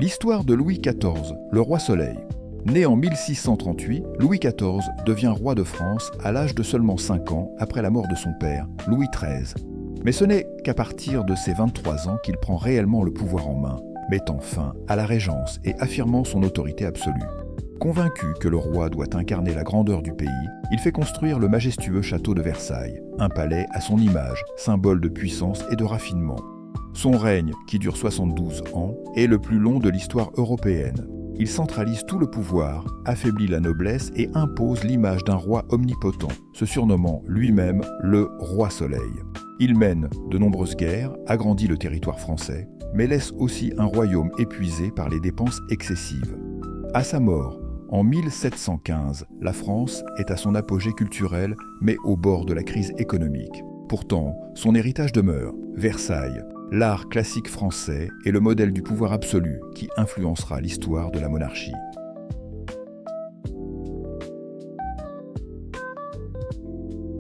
L'histoire de Louis XIV, le roi Soleil. Né en 1638, Louis XIV devient roi de France à l'âge de seulement 5 ans après la mort de son père, Louis XIII. Mais ce n'est qu'à partir de ses 23 ans qu'il prend réellement le pouvoir en main, mettant fin à la régence et affirmant son autorité absolue. Convaincu que le roi doit incarner la grandeur du pays, il fait construire le majestueux château de Versailles, un palais à son image, symbole de puissance et de raffinement. Son règne, qui dure 72 ans, est le plus long de l'histoire européenne. Il centralise tout le pouvoir, affaiblit la noblesse et impose l'image d'un roi omnipotent, se surnommant lui-même le Roi Soleil. Il mène de nombreuses guerres, agrandit le territoire français, mais laisse aussi un royaume épuisé par les dépenses excessives. À sa mort, en 1715, la France est à son apogée culturel, mais au bord de la crise économique. Pourtant, son héritage demeure, Versailles, l'art classique français est le modèle du pouvoir absolu qui influencera l'histoire de la monarchie.